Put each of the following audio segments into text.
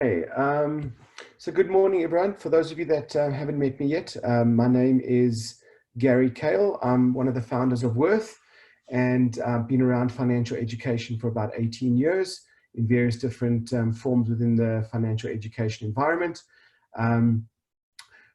Hey, so good morning, everyone. For those of you that haven't met me yet, my name is Gary Kale. I'm one of the founders of Worth, and I've been around financial education for about 18 years in various different forms within the financial education environment.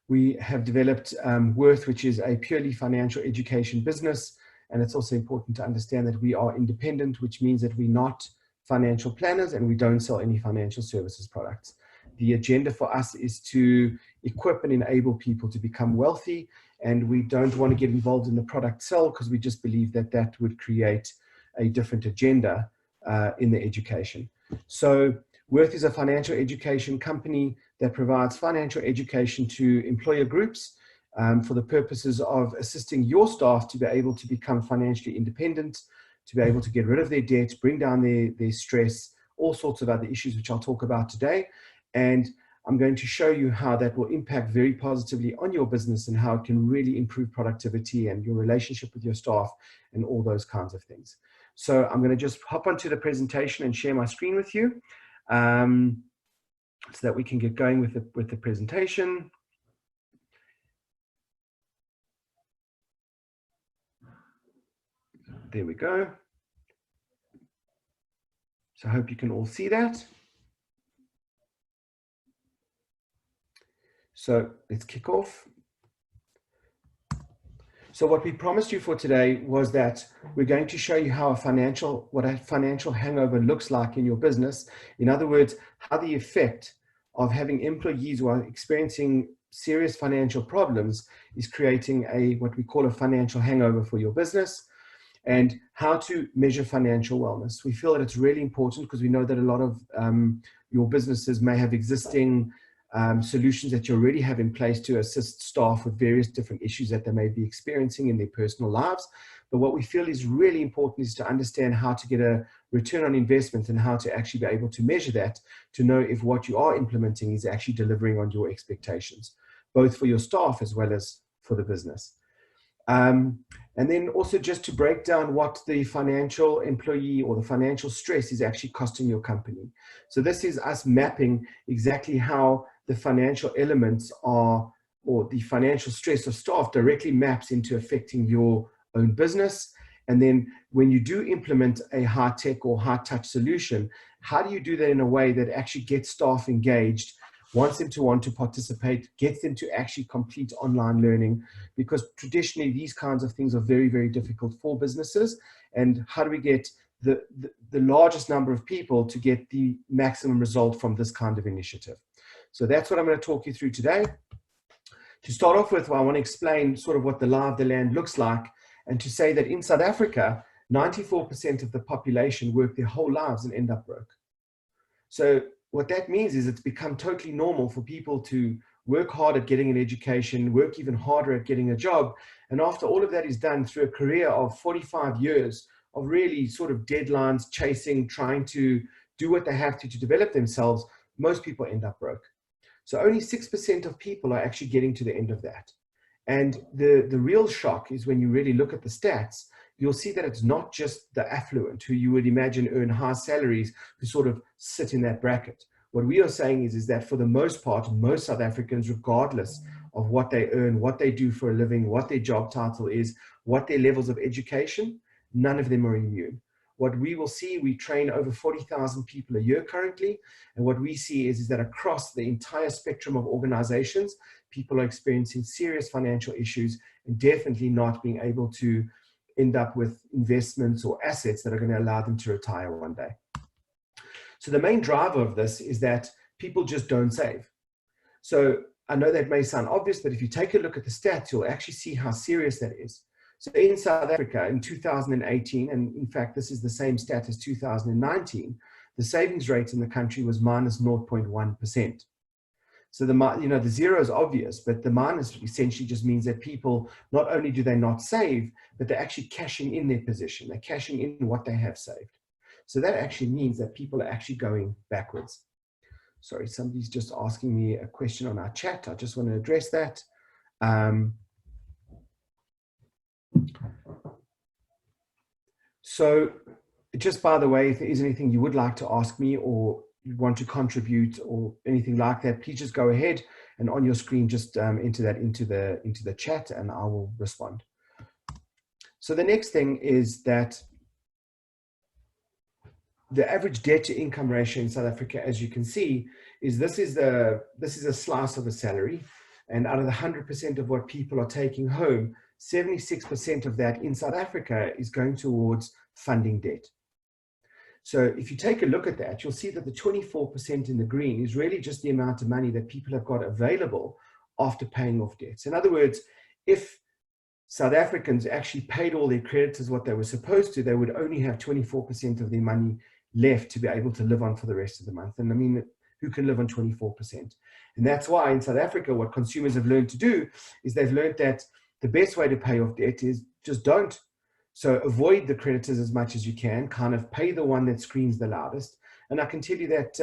We have developed Worth, which is a purely financial education business. And it's also important to understand that we are independent, which means that we're not financial planners and we don't sell any financial services products. The agenda for us is to equip and enable people to become wealthy. And we don't want to get involved in the product sell because we just believe that that would create a different agenda in the education. So Worth is a financial education company that provides financial education to employer groups for the purposes of assisting your staff to be able to become financially independent, to be able to get rid of their debt, bring down their stress, all sorts of other issues which I'll talk about today. And I'm going to show you how that will impact very positively on your business and how it can really improve productivity and your relationship with your staff and all those kinds of things. So I'm going to just hop onto the presentation and share my screen with you so that we can get going with the presentation. There we go. So I hope you can all see that. So let's kick off. So what we promised you for today was that we're going to show you how what a financial hangover looks like in your business. In other words, how the effect of having employees who are experiencing serious financial problems is creating what we call a financial hangover for your business, and how to measure financial wellness. We feel that it's really important because we know that a lot of your businesses may have existing solutions that you already have in place to assist staff with various different issues that they may be experiencing in their personal lives. But what we feel is really important is to understand how to get a return on investment and how to actually be able to measure that, to know if what you are implementing is actually delivering on your expectations, both for your staff as well as for the business. And then also just to break down what the financial employee or the financial stress is actually costing your company. So this is us mapping exactly how the financial elements are, or the financial stress of staff directly maps into affecting your own business. And then when you do implement a high tech or high touch solution, how do you do that in a way that actually gets staff engaged, wants them to want to participate, gets them to actually complete online learning? Because traditionally these kinds of things are very, very difficult for businesses. And how do we get the largest number of people to get the maximum result from this kind of initiative? So that's what I'm going to talk you through today. To start off with, I want to explain sort of what the lie of the land looks like, and to say that in South Africa, 94% of the population work their whole lives and end up broke. So what that means is it's become totally normal for people to work hard at getting an education, work even harder at getting a job. And after all of that is done through a career of 45 years of really sort of deadlines, chasing, trying to do what they have to develop themselves, most people end up broke. So only 6% of people are actually getting to the end of that. And the real shock is when you really look at the stats, you'll see that it's not just the affluent who you would imagine earn high salaries who sort of sit in that bracket. What we are saying is that for the most part, most South Africans, regardless of what they earn, what they do for a living, what their job title is, what their levels of education, none of them are immune. What we will see, we train over 40,000 people a year currently. And what we see is that across the entire spectrum of organizations, people are experiencing serious financial issues and definitely not being able to end up with investments or assets that are going to allow them to retire one day. So the main driver of this is that people just don't save. So I know that may sound obvious, but if you take a look at the stats, you'll actually see how serious that is. So in South Africa in 2018, and in fact, this is the same stat as 2019, the savings rate in the country was minus 0.1%. So the zero is obvious, but the minus essentially just means that people, not only do they not save, but they're actually cashing in their position. They're cashing in what they have saved. So that actually means that people are actually going backwards. Sorry, somebody's just asking me a question on our chat. I just want to address that. So just by the way, if there is anything you would like to ask me or want to contribute or anything like that, please just go ahead and on your screen, just enter that into the chat and I will respond. So the next thing is that the average debt to income ratio in South Africa, as you can see, is this is a slice of a salary. And out of the 100% of what people are taking home, 76% of that in South Africa is going towards funding debt. So if you take a look at that, you'll see that the 24% in the green is really just the amount of money that people have got available after paying off debts. In other words, if South Africans actually paid all their creditors what they were supposed to, they would only have 24% of their money left to be able to live on for the rest of the month. And I mean, who can live on 24%? And that's why in South Africa, what consumers have learned to do is they've learned that the best way to pay off debt is just don't. So avoid the creditors as much as you can, kind of pay the one that screams the loudest. And I can tell you that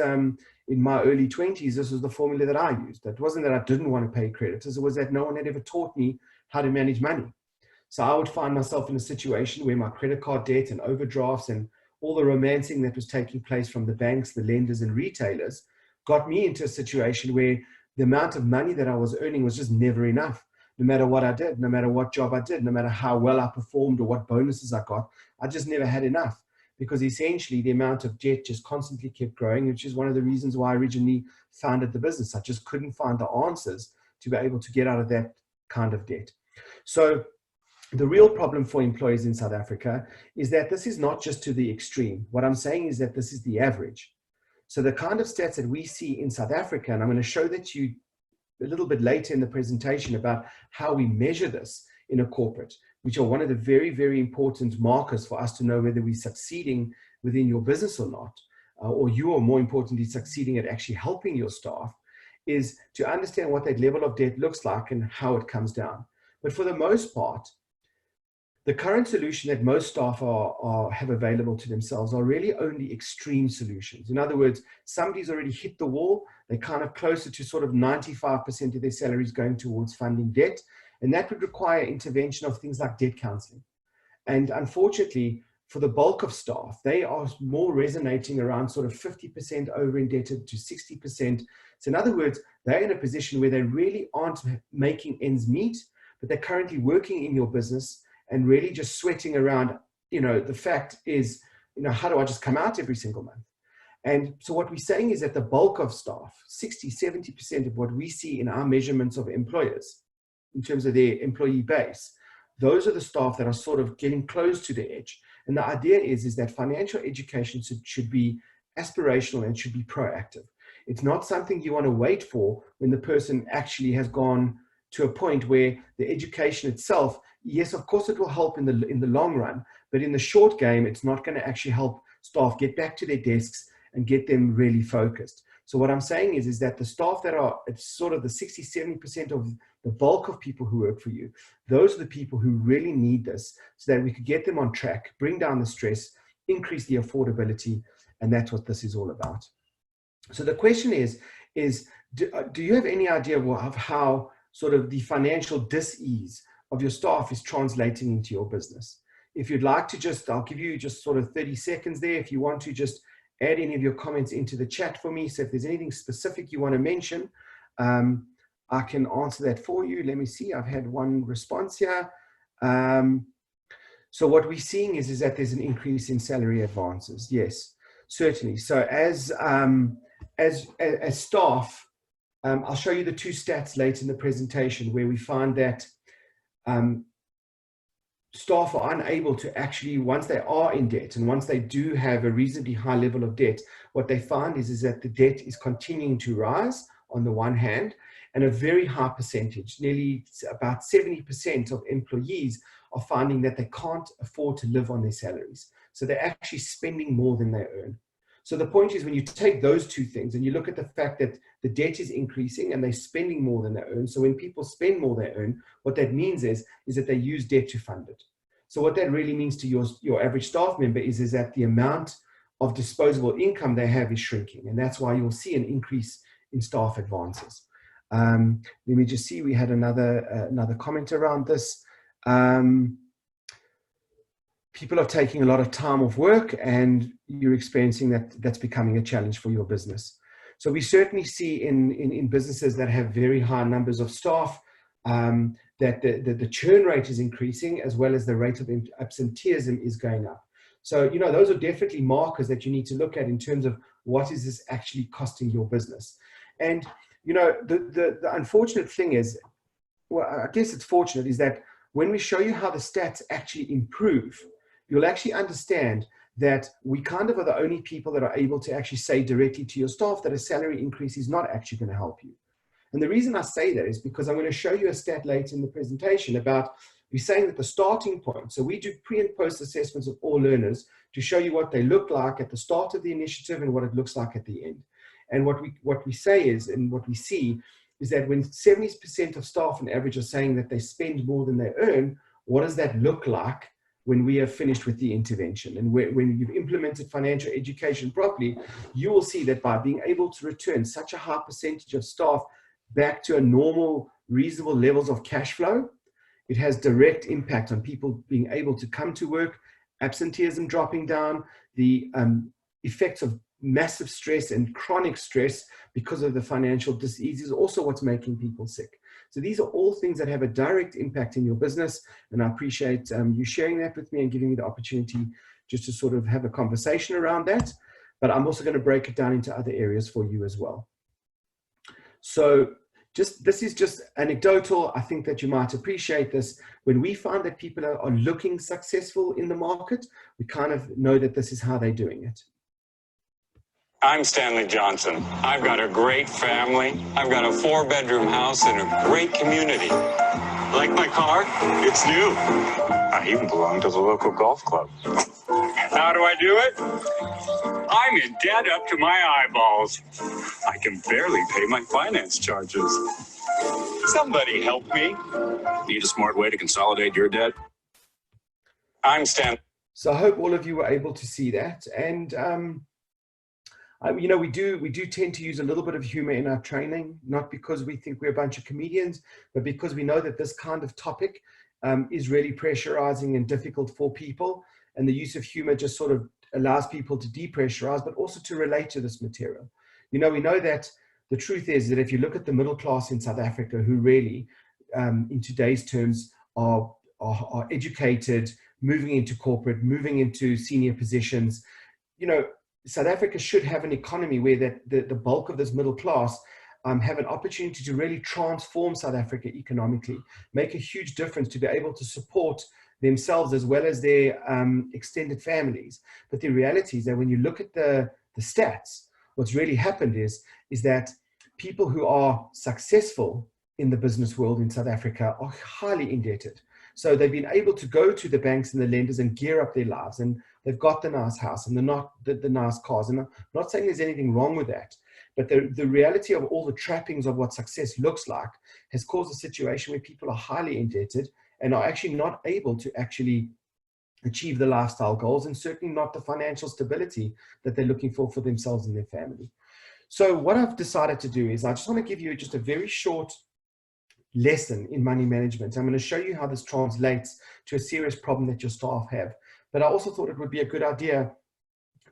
in my early 20s, this was the formula that I used. It wasn't that I didn't want to pay creditors, it was that no one had ever taught me how to manage money. So I would find myself in a situation where my credit card debt and overdrafts and all the romancing that was taking place from the banks, the lenders and retailers got me into a situation where the amount of money that I was earning was just never enough. No matter what I did, no matter what job I did, no matter how well I performed or what bonuses I got, I just never had enough, because essentially the amount of debt just constantly kept growing, which is one of the reasons why I originally founded the business. I just couldn't find the answers to be able to get out of that kind of debt. So the real problem for employees in South Africa is that this is not just to the extreme. What I'm saying is that this is the average. So the kind of stats that we see in South Africa, and I'm going to show that to you a little bit later in the presentation about how we measure this in a corporate, which are one of the very, very important markers for us to know whether we're succeeding within your business or not, or you are more importantly succeeding at actually helping your staff, is to understand what that level of debt looks like and how it comes down. But for the most part, the current solution that most staff have available to themselves are really only extreme solutions. In other words, somebody's already hit the wall. They're kind of closer to sort of 95% of their salaries going towards funding debt. And that would require intervention of things like debt counseling. And unfortunately, for the bulk of staff, they are more resonating around sort of 50% over indebted to 60%. So in other words, they're in a position where they really aren't making ends meet, but they're currently working in your business and really just sweating around, the fact is, how do I just come out every single month? And so what we're saying is that the bulk of staff, 60, 70% of what we see in our measurements of employers, in terms of their employee base, those are the staff that are sort of getting close to the edge. And the idea is that financial education should be aspirational and should be proactive. It's not something you want to wait for when the person actually has gone to a point where the education itself, yes, of course it will help in the long run, but in the short game, it's not going to actually help staff get back to their desks and get them really focused. So what I'm saying is that the staff that are, it's sort of the 60, 70% of the bulk of people who work for you, those are the people who really need this so that we could get them on track, bring down the stress, increase the affordability, and that's what this is all about. So the question is do you have any idea of how sort of the financial dis-ease of your staff is translating into your business? If you'd like to I'll give you just sort of 30 seconds there. If you want to just add any of your comments into the chat for me. So if there's anything specific you want to mention, I can answer that for you. Let me see. I've had one response here. So what we're seeing is that there's an increase in salary advances. Yes, certainly. So as staff, I'll show you the two stats later in the presentation where we find that staff are unable to actually, once they are in debt and once they do have a reasonably high level of debt, what they find is that the debt is continuing to rise on the one hand, and a very high percentage, nearly about 70% of employees are finding that they can't afford to live on their salaries. So they're actually spending more than they earn. So the point is, when you take those two things and you look at the fact that the debt is increasing and they're spending more than they earn. So when people spend more than they earn, what that means is that they use debt to fund it. So what that really means to your average staff member is that the amount of disposable income they have is shrinking. And that's why you'll see an increase in staff advances. Let me just see, we had another comment around this. people are taking a lot of time off work, and you're experiencing that's becoming a challenge for your business. So we certainly see in businesses that have very high numbers of staff, that the churn rate is increasing, as well as the rate of absenteeism is going up. So, those are definitely markers that you need to look at in terms of what is this actually costing your business. And, the unfortunate thing is, well, I guess it's fortunate, is that when we show you how the stats actually improve, you'll actually understand that we kind of are the only people that are able to actually say directly to your staff that a salary increase is not actually going to help you. And the reason I say that is because I'm going to show you a stat later in the presentation about, we're saying that the starting point, so we do pre and post assessments of all learners to show you what they look like at the start of the initiative and what it looks like at the end. And what we say is, and what we see is that when 70% of staff on average are saying that they spend more than they earn, what does that look like when we have finished with the intervention? And when you've implemented financial education properly, you will see that by being able to return such a high percentage of staff back to a normal, reasonable levels of cash flow, it has direct impact on people being able to come to work, absenteeism dropping down, the effects of massive stress and chronic stress because of the financial disease is also what's making people sick. So these are all things that have a direct impact in your business, and I appreciate you sharing that with me and giving me the opportunity just to sort of have a conversation around that. But I'm also going to break it down into other areas for you as well. So this is just anecdotal. I think that you might appreciate this. When we find that people are looking successful in the market, we kind of know that this is how they're doing it. I'm Stanley Johnson. I've got a great family. I've got a 4-bedroom house in a great community. Like my car? It's new. I even belong to the local golf club. How do I do it? I'm in debt up to my eyeballs. I can barely pay my finance charges. Somebody help me. Need a smart way to consolidate your debt? I'm Stan. So I hope all of you were able to see that. And we do tend to use a little bit of humor in our training, not because we think we're a bunch of comedians, but because we know that this kind of topic is really pressurizing and difficult for people. And the use of humor just sort of allows people to depressurize, but also to relate to this material. We know that the truth is that if you look at the middle class in South Africa, who really, in today's terms, are educated, moving into corporate, moving into senior positions, South Africa should have an economy where the bulk of this middle class have an opportunity to really transform South Africa economically, make a huge difference to be able to support themselves as well as their extended families. But the reality is that when you look at the stats, what's really happened is that people who are successful in the business world in South Africa are highly indebted. So they've been able to go to the banks and the lenders and gear up their lives, and they've got the nice house and the nice cars. And I'm not saying there's anything wrong with that, but the reality of all the trappings of what success looks like has caused a situation where people are highly indebted and are actually not able to actually achieve the lifestyle goals, and certainly not the financial stability that they're looking for themselves and their family. So what I've decided to do is I just want to give you just a very short lesson in money management. I'm going to show you how this translates to a serious problem that your staff have. But I also thought it would be a good idea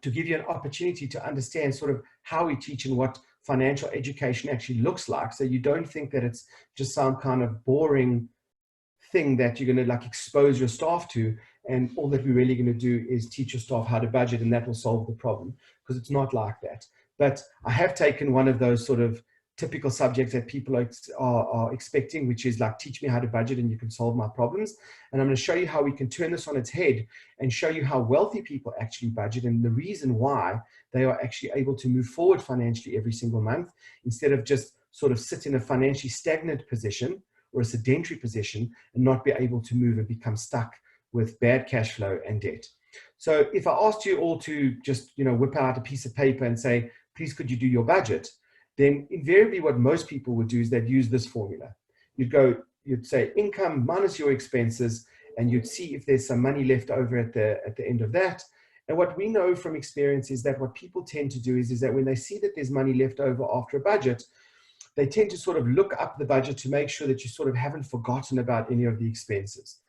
to give you an opportunity to understand sort of how we teach and what financial education actually looks like, so you don't think that it's just some kind of boring thing that you're going to like expose your staff to, and all that we're really going to do is teach your staff how to budget and that will solve the problem, because it's not like that. But I have taken one of those sort of typical subjects that people are expecting, which is like, teach me how to budget and you can solve my problems. And I'm going to show you how we can turn this on its head and show you how wealthy people actually budget, and the reason why they are actually able to move forward financially every single month, instead of just sort of sit in a financially stagnant position or a sedentary position and not be able to move and become stuck with bad cash flow and debt. So if I asked you all to just, whip out a piece of paper and say, please, could you do your budget? Then invariably what most people would do is they'd use this formula. You'd say income minus your expenses, and you'd see if there's some money left over at the end of that. And what we know from experience is that what people tend to do is that when they see that there's money left over after a budget, they tend to sort of look up the budget to make sure that you sort of haven't forgotten about any of the expenses.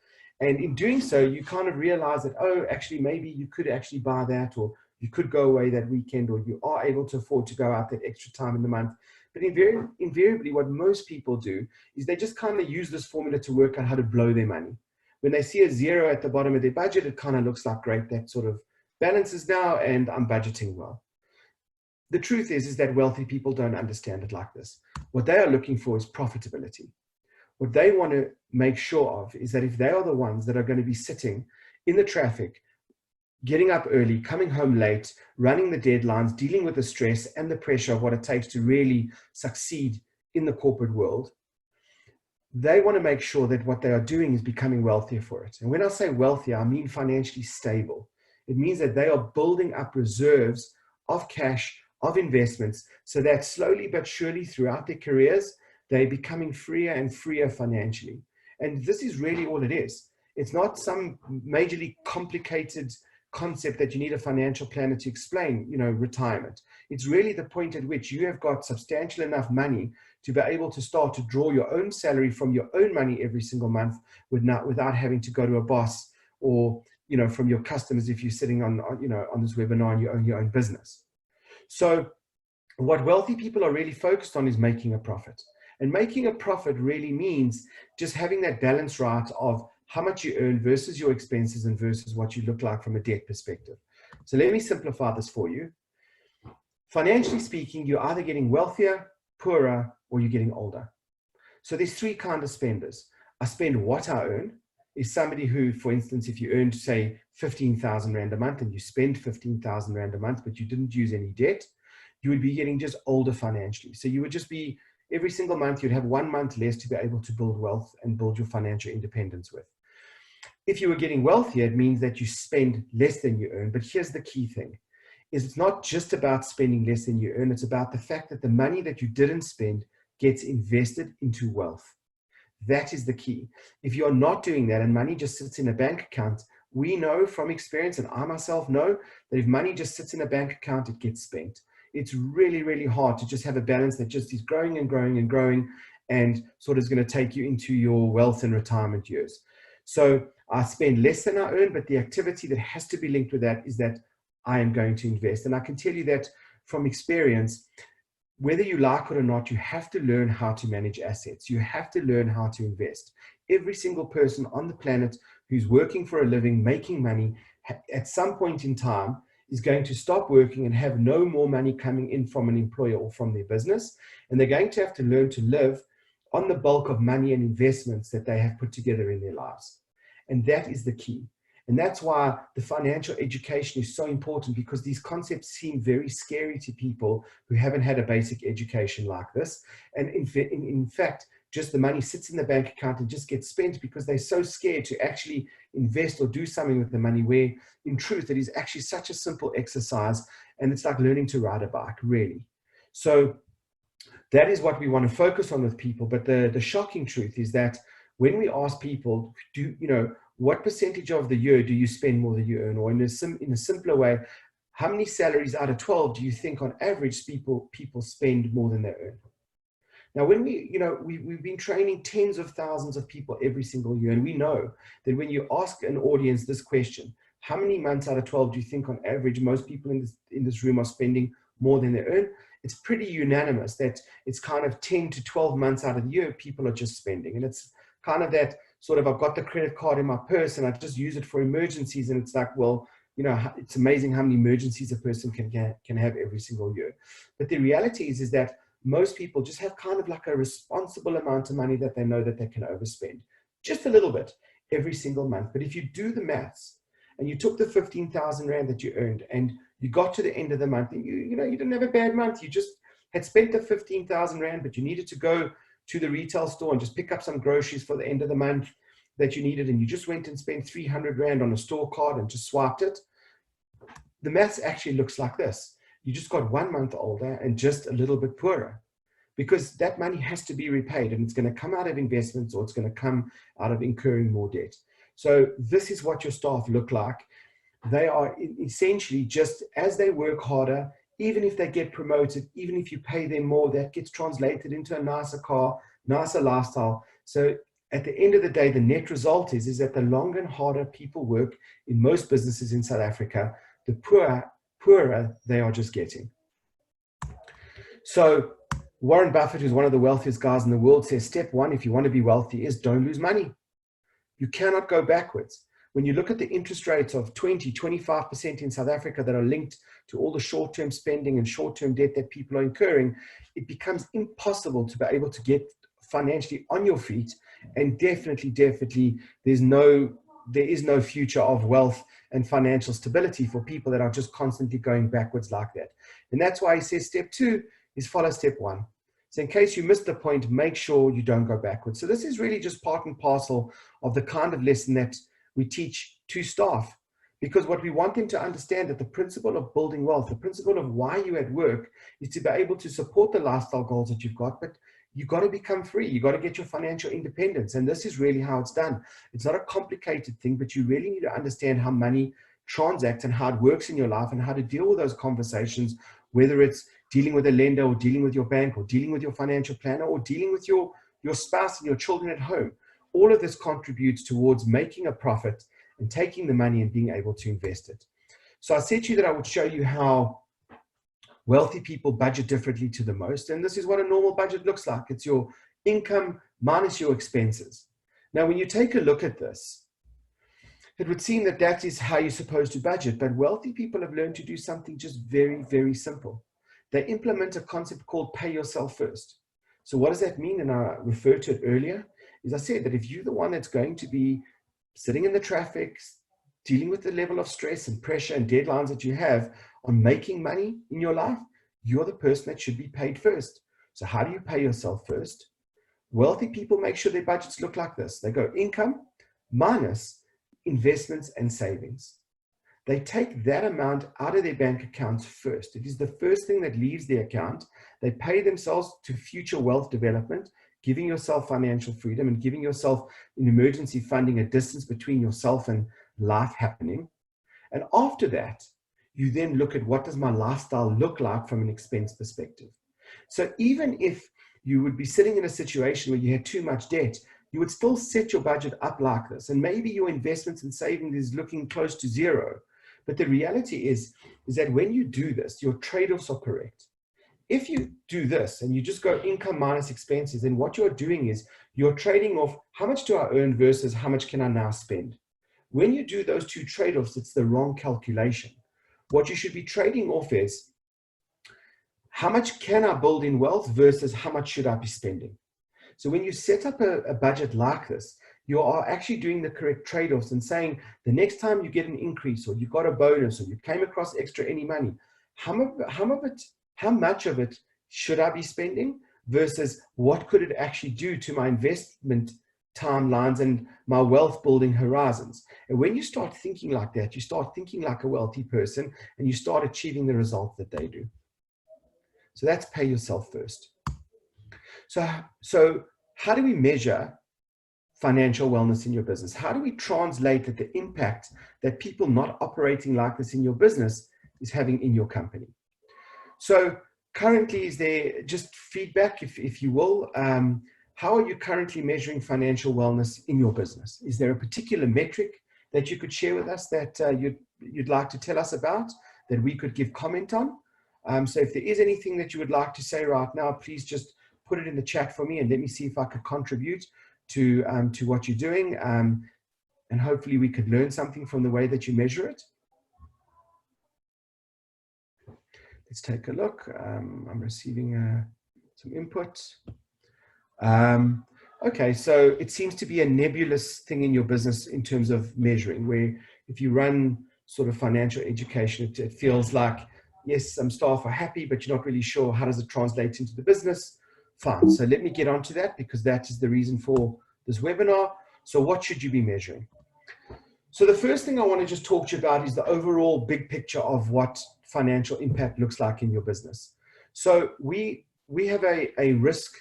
And in doing so, you kind of realize that, oh, actually, maybe you could actually buy that, or you could go away that weekend, or you are able to afford to go out that extra time in the month. But invariably, what most people do is they just kind of use this formula to work out how to blow their money. When they see a zero at the bottom of their budget, it kind of looks like, great, that sort of balances now, and I'm budgeting well. The truth is that wealthy people don't understand it like this. What they are looking for is profitability. What they want to make sure of is that if they are the ones that are going to be sitting in the traffic, getting up early, coming home late, running the deadlines, dealing with the stress and the pressure of what it takes to really succeed in the corporate world, they want to make sure that what they are doing is becoming wealthier for it. And when I say wealthier, I mean financially stable. It means that they are building up reserves of cash, of investments, so that slowly but surely throughout their careers, they're becoming freer and freer financially. And this is really all it is. It's not some majorly complicated concept that you need a financial planner to explain, retirement. It's really the point at which you have got substantial enough money to be able to start to draw your own salary from your own money every single month without having to go to a boss or, from your customers if you're sitting on this webinar and you own your own business. So what wealthy people are really focused on is making a profit. And making a profit really means just having that balance right of how much you earn versus your expenses and versus what you look like from a debt perspective. So let me simplify this for you. Financially speaking, you're either getting wealthier, poorer, or you're getting older. So there's three kinds of spenders. I spend what I earn is somebody who, for instance, if you earned, say, 15,000 Rand a month and you spend 15,000 Rand a month, but you didn't use any debt, you would be getting just older financially. So you would just be, every single month, you'd have 1 month less to be able to build wealth and build your financial independence with. If you were getting wealthier, it means that you spend less than you earn. But here's the key thing, is it's not just about spending less than you earn. It's about the fact that the money that you didn't spend gets invested into wealth. That is the key. If you're not doing that and money just sits in a bank account, we know from experience, and I myself know, that if money just sits in a bank account, it gets spent. It's really, really hard to just have a balance that just is growing and growing and growing and sort of is going to take you into your wealth and retirement years. So I spend less than I earn, but the activity that has to be linked with that is that I am going to invest. And I can tell you that from experience, whether you like it or not, you have to learn how to manage assets. You have to learn how to invest. Every single person on the planet who's working for a living, making money, at some point in time is going to stop working and have no more money coming in from an employer or from their business. And they're going to have to learn to live on the bulk of money and investments that they have put together in their lives. And that is the key. And that's why the financial education is so important, because these concepts seem very scary to people who haven't had a basic education like this. And in fact, just the money sits in the bank account and just gets spent because they're so scared to actually invest or do something with the money, where in truth, it is actually such a simple exercise. And it's like learning to ride a bike, really. So that is what we want to focus on with people. But the shocking truth is that when we ask people, what percentage of the year do you spend more than you earn? Or in a simpler way, how many salaries out of 12 do you think on average people spend more than they earn? Now, when we've been training tens of thousands of people every single year, and we know that when you ask an audience this question, how many months out of 12 do you think on average most people in this room are spending more than they earn? It's pretty unanimous that it's kind of 10 to 12 months out of the year people are just spending. And it's kind of that sort of, I've got the credit card in my purse and I just use it for emergencies. And it's like, well, it's amazing how many emergencies a person can have every single year. But the reality is that most people just have kind of like a responsible amount of money that they know that they can overspend just a little bit every single month. But if you do the maths and you took the 15,000 Rand that you earned and you got to the end of the month and you didn't have a bad month, you just had spent the 15,000 Rand, but you needed to go to the retail store and just pick up some groceries for the end of the month that you needed, and you just went and spent 300 Rand on a store card and just swiped it, the maths actually looks like this. You just got 1 month older and just a little bit poorer, because that money has to be repaid, and it's going to come out of investments or it's going to come out of incurring more debt. So this is what your staff look like. They are essentially, just as they work harder, even if they get promoted, even if you pay them more, that gets translated into a nicer car, nicer lifestyle. So at the end of the day, the net result is that the longer and harder people work in most businesses in South Africa, the poorer they are just getting. So Warren Buffett, who's one of the wealthiest guys in the world, says step one, if you want to be wealthy, is don't lose money. You cannot go backwards. When you look at the interest rates of 20, 25% in South Africa that are linked to all the short-term spending and short-term debt that people are incurring, it becomes impossible to be able to get financially on your feet. And definitely, there is no future of wealth and financial stability for people that are just constantly going backwards like that. And that's why he says step two is follow step one. So in case you missed the point, make sure you don't go backwards. So this is really just part and parcel of the kind of lesson that we teach to staff, because what we want them to understand that the principle of building wealth, the principle of why you're at work, is to be able to support the lifestyle goals that you've got, but you've got to become free. You've got to get your financial independence. And this is really how it's done. It's not a complicated thing, but you really need to understand how money transacts and how it works in your life and how to deal with those conversations, whether it's dealing with a lender or dealing with your bank or dealing with your financial planner or dealing with your spouse and your children at home. All of this contributes towards making a profit and taking the money and being able to invest it. So I said to you that I would show you how wealthy people budget differently to the most. And this is what a normal budget looks like. It's your income minus your expenses. Now, when you take a look at this, it would seem that that is how you're supposed to budget. But wealthy people have learned to do something just very, very simple. They implement a concept called pay yourself first. So what does that mean? And I referred to it earlier. As I said, that if you're the one that's going to be sitting in the traffic, dealing with the level of stress and pressure and deadlines that you have on making money in your life, you're the person that should be paid first. So how do you pay yourself first? Wealthy people make sure their budgets look like this. They go income minus investments and savings. They take that amount out of their bank accounts first. It is the first thing that leaves the account. They pay themselves to future wealth development, giving yourself financial freedom and giving yourself in emergency funding, a distance between yourself and life happening. And after that, you then look at what does my lifestyle look like from an expense perspective. So even if you would be sitting in a situation where you had too much debt, you would still set your budget up like this. And maybe your investments and savings is looking close to zero. But the reality is that when you do this, your trade-offs are correct. If you do this and you just go income minus expenses, then what you're doing is you're trading off how much do I earn versus how much can I now spend. When you do those two trade-offs, it's the wrong calculation. What you should be trading off is how much can I build in wealth versus how much should I be spending. So when you set up a budget like this, you are actually doing the correct trade-offs and saying the next time you get an increase or you got a bonus or you came across extra any money, how much of it should I be spending versus what could it actually do to my investment timelines and my wealth building horizons. And when you start thinking like that, you start thinking like a wealthy person and you start achieving the results that they do. So that's pay yourself first. So how do we measure financial wellness in your business? How do we translate that the impact that people not operating like this in your business is having in your company? So currently, is there just feedback, if you will? How are you currently measuring financial wellness in your business? Is there a particular metric that you could share with us that you'd like to tell us about that we could give comment on? So if there is anything that you would like to say right now, please just put it in the chat for me and let me see if I could contribute to what you're doing. And hopefully we could learn something from the way that you measure it. Let's take a look. I'm receiving some input. Okay, so it seems to be a nebulous thing in your business in terms of measuring, where if you run sort of financial education, it feels like, yes, some staff are happy, but you're not really sure how does it translate into the business. Fine, so let me get onto that because that is the reason for this webinar. So what should you be measuring? So the first thing I want to just talk to you about is the overall big picture of what financial impact looks like in your business. So we have a risk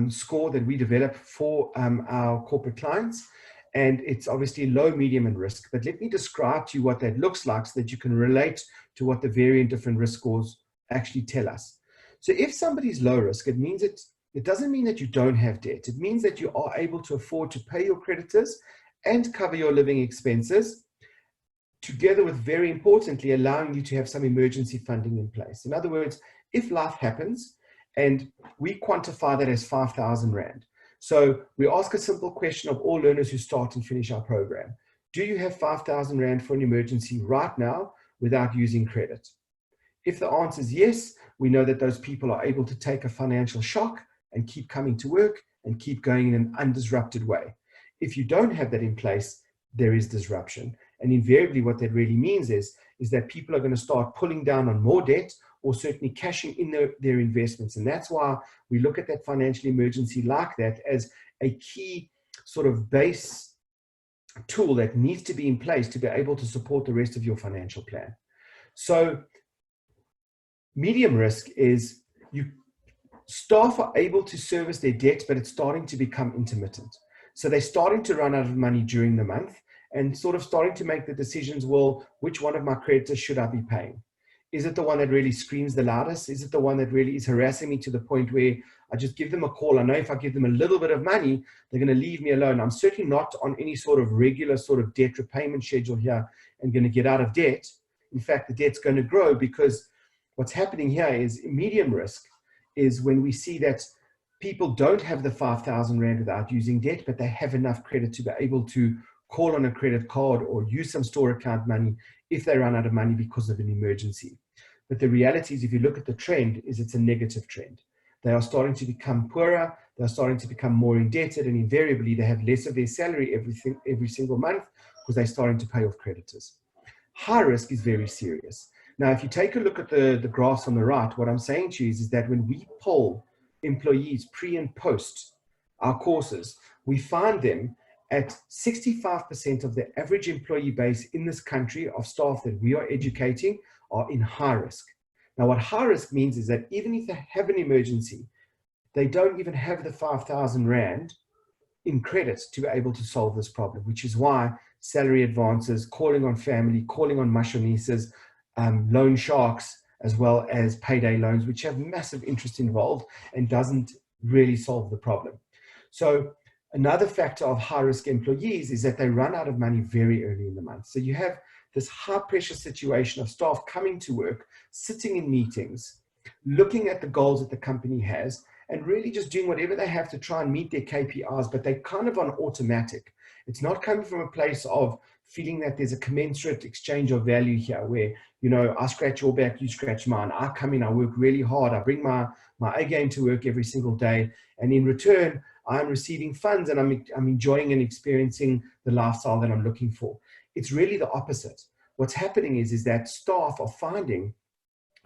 score that we develop for our corporate clients, and it's obviously low, medium, and risk. But let me describe to you what that looks like so that you can relate to what the different risk scores actually tell us. So if somebody's low risk, it means that it doesn't mean that you don't have debt. It means that you are able to afford to pay your creditors and cover your living expenses, together with, very importantly, allowing you to have some emergency funding in place. In other words, if life happens, and we quantify that as 5,000 Rand. So we ask a simple question of all learners who start and finish our program. Do you have 5,000 Rand for an emergency right now without using credit? If the answer is yes, we know that those people are able to take a financial shock and keep coming to work and keep going in an undisrupted way. If you don't have that in place, there is disruption. And invariably what that really means is that people are going to start pulling down on more debt, or certainly cashing in their investments. And that's why we look at that financial emergency like that as a key sort of base tool that needs to be in place to be able to support the rest of your financial plan. So medium risk is staff are able to service their debt, but it's starting to become intermittent. So they're starting to run out of money during the month and sort of starting to make the decisions, well, which one of my creditors should I be paying? Is it the one that really screams the loudest? Is it the one that really is harassing me to the point where I just give them a call? I know if I give them a little bit of money, they're going to leave me alone. I'm certainly not on any sort of regular sort of debt repayment schedule here and going to get out of debt. In fact, the debt's going to grow, because what's happening here is medium risk is when we see that people don't have the 5,000 Rand without using debt, but they have enough credit to be able to call on a credit card or use some store account money if they run out of money because of an emergency. But the reality is, if you look at the trend, is it's a negative trend. They are starting to become poorer, they're starting to become more indebted, and invariably they have less of their salary every single month because they're starting to pay off creditors. High risk is very serious. Now, if you take a look at the graphs on the right, what I'm saying to you is that when we poll employees pre and post our courses, we find them at 65% of the average employee base in this country of staff that we are educating are in high risk. Now, what high risk means is that even if they have an emergency, they don't even have the 5,000 Rand in credit to be able to solve this problem, which is why salary advances, calling on family, calling on mashonisas, loan sharks, as well as payday loans, which have massive interest involved and doesn't really solve the problem. So another factor of high-risk employees is that they run out of money very early in the month. So you have this high-pressure situation of staff coming to work, sitting in meetings, looking at the goals that the company has, and really just doing whatever they have to try and meet their KPIs, but they're kind of on automatic. It's not coming from a place of feeling that there's a commensurate exchange of value here where, you know, I scratch your back, you scratch mine. I come in, I work really hard. I bring my A game to work every single day. And in return, I'm receiving funds and I'm enjoying and experiencing the lifestyle that I'm looking for. It's really the opposite. What's happening is that staff are finding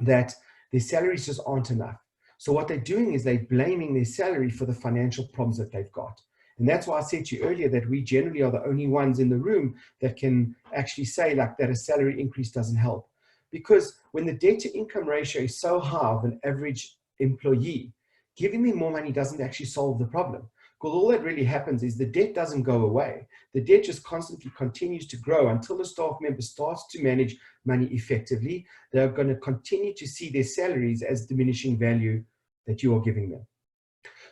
that their salaries just aren't enough. So what they're doing is they're blaming their salary for the financial problems that they've got. And that's why I said to you earlier that we generally are the only ones in the room that can actually say like that a salary increase doesn't help. Because when the debt to income ratio is so high of an average employee, giving them more money doesn't actually solve the problem. Because all that really happens is the debt doesn't go away. The debt just constantly continues to grow until the staff member starts to manage money effectively. They're going to continue to see their salaries as diminishing value that you are giving them.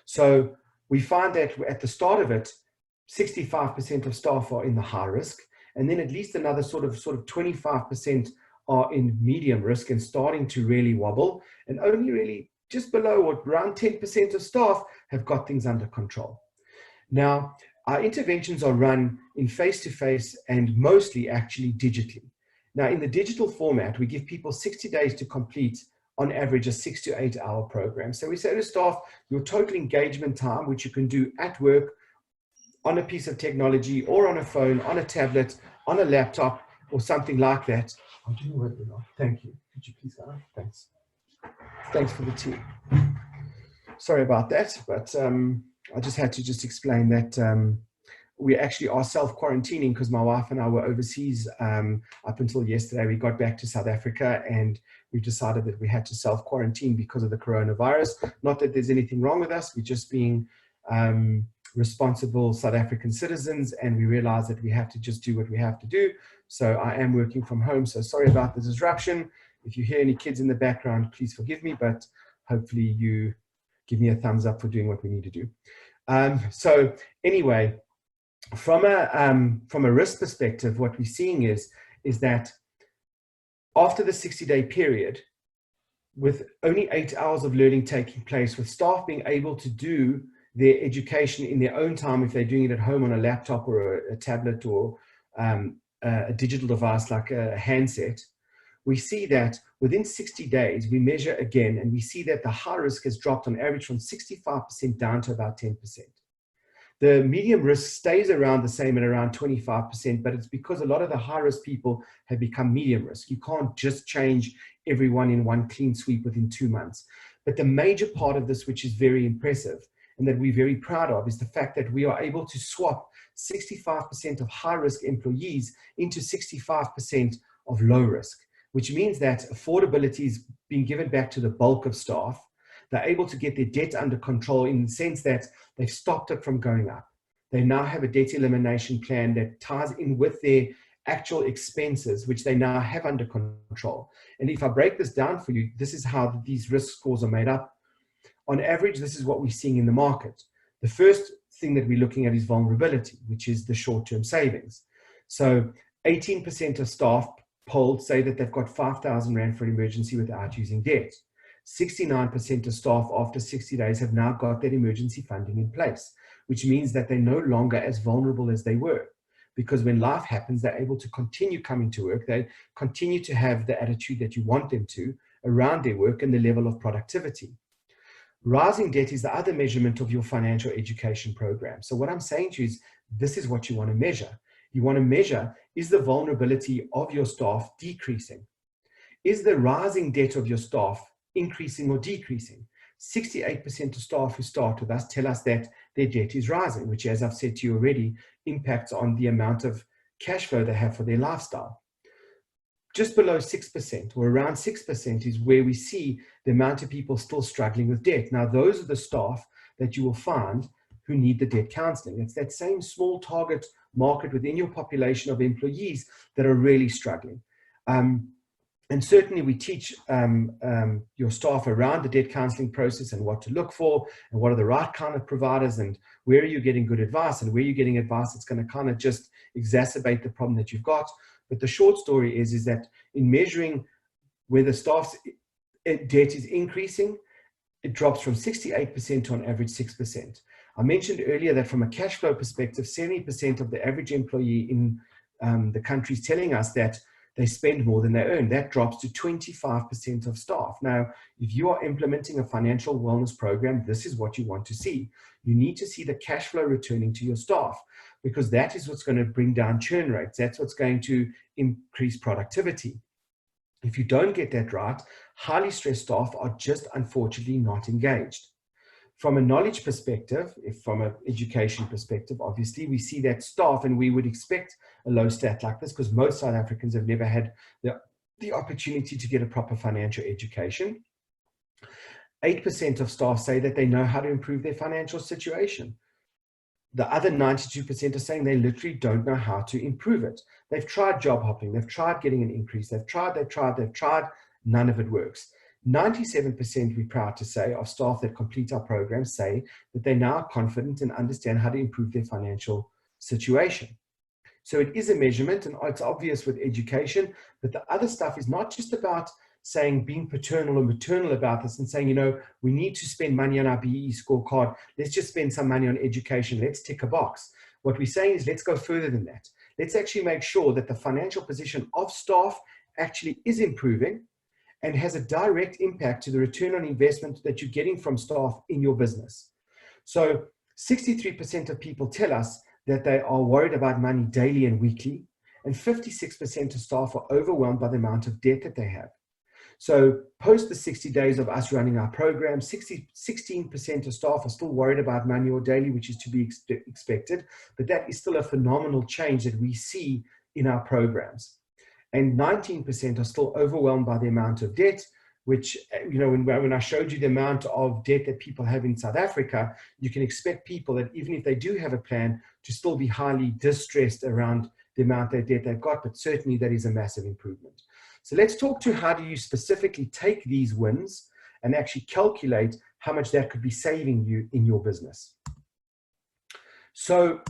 So we find that at the start of it, 65% of staff are in the high risk, and then at least another sort of 25% are in medium risk and starting to really wobble, and only really just below or around 10% of staff have got things under control. Now, our interventions are run in face-to-face and mostly actually digitally. Now, in the digital format, we give people 60 days to complete on average a 6 to 8 hour program. So we say to staff, your total engagement time, which you can do at work, on a piece of technology, or on a phone, on a tablet, on a laptop, or something like that. I'm doing work now. Thank you. Could you please go on? Thanks. Thanks for the tea. Sorry about that, but I just had to just explain that we actually are self-quarantining because my wife and I were overseas up until yesterday. We got back to South Africa and we decided that we had to self-quarantine because of the coronavirus. Not that there's anything wrong with us, we're just being responsible South African citizens, and we realized that we have to just do what we have to do. So I am working from home, so sorry about the disruption. If you hear any kids in the background, please forgive me, but hopefully you give me a thumbs up for doing what we need to do. So anyway, from a risk perspective, what we're seeing is that after the 60-day period, with only 8 hours of learning taking place, with staff being able to do their education in their own time, if they're doing it at home on a laptop or a tablet or a digital device like a handset, we see that within 60 days, we measure again, and we see that the high risk has dropped on average from 65% down to about 10%. The medium risk stays around the same at around 25%, but it's because a lot of the high risk people have become medium risk. You can't just change everyone in one clean sweep within 2 months. But the major part of this, which is very impressive and that we're very proud of, is the fact that we are able to swap 65% of high risk employees into 65% of low risk, which means that affordability is being given back to the bulk of staff. They're able to get their debt under control in the sense that they've stopped it from going up. They now have a debt elimination plan that ties in with their actual expenses, which they now have under control. And if I break this down for you, this is how these risk scores are made up. On average, this is what we're seeing in the market. The first thing that we're looking at is vulnerability, which is the short-term savings. So 18% of staff polled say that they've got 5,000 Rand for an emergency without using debt. 69% of staff after 60 days have now got that emergency funding in place, which means that they're no longer as vulnerable as they were. Because when life happens, they're able to continue coming to work. They continue to have the attitude that you want them to around their work and the level of productivity. Rising debt is the other measurement of your financial education program. So what I'm saying to you is, this is what you want to measure. You want to measure, is the vulnerability of your staff decreasing? Is the rising debt of your staff increasing or decreasing? 68% of staff who start with us tell us that their debt is rising, which, as I've said to you already, impacts on the amount of cash flow they have for their lifestyle. Just below 6% or around 6% is where we see the amount of people still struggling with debt. Now, those are the staff that you will find who need the debt counseling. It's that same small target market within your population of employees that are really struggling. And certainly we teach your staff around the debt counseling process and what to look for and what are the right kind of providers and where are you getting good advice and where you're getting advice that's going to kind of just exacerbate the problem that you've got. But the short story is that in measuring whether staff's debt is increasing, it drops from 68% to on average 6%. I mentioned earlier that from a cash flow perspective, 70% of the average employee in the country is telling us that they spend more than they earn. That drops to 25% of staff. Now, if you are implementing a financial wellness program, this is what you want to see. You need to see the cash flow returning to your staff, because that is what's going to bring down churn rates. That's what's going to increase productivity. If you don't get that right, highly stressed staff are just unfortunately not engaged. From a knowledge perspective, from an education perspective, obviously we see that staff, and we would expect a low stat like this because most South Africans have never had the opportunity to get a proper financial education. 8% of staff say that they know how to improve their financial situation. The other 92% are saying they literally don't know how to improve it. They've tried job hopping, they've tried getting an increase, they've tried, none of it works. 97%, we're proud to say, of staff that complete our program say that they're now confident and understand how to improve their financial situation. So it is a measurement, and it's obvious with education, but the other stuff is not just about saying being paternal or maternal about this and saying, you know, we need to spend money on our BE scorecard. Let's just spend some money on education. Let's tick a box. What we're saying is let's go further than that. Let's actually make sure that the financial position of staff actually is improving and has a direct impact to the return on investment that you're getting from staff in your business. So 63% of people tell us that they are worried about money daily and weekly, and 56% of staff are overwhelmed by the amount of debt that they have. So post the 60 days of us running our program, 16% of staff are still worried about money or daily, which is to be expected, but that is still a phenomenal change that we see in our programs. And 19% are still overwhelmed by the amount of debt, which, you know, when I showed you the amount of debt that people have in South Africa, you can expect people that even if they do have a plan to still be highly distressed around the amount of debt they've got, but certainly that is a massive improvement. So let's talk to how do you specifically take these wins and actually calculate how much that could be saving you in your business. So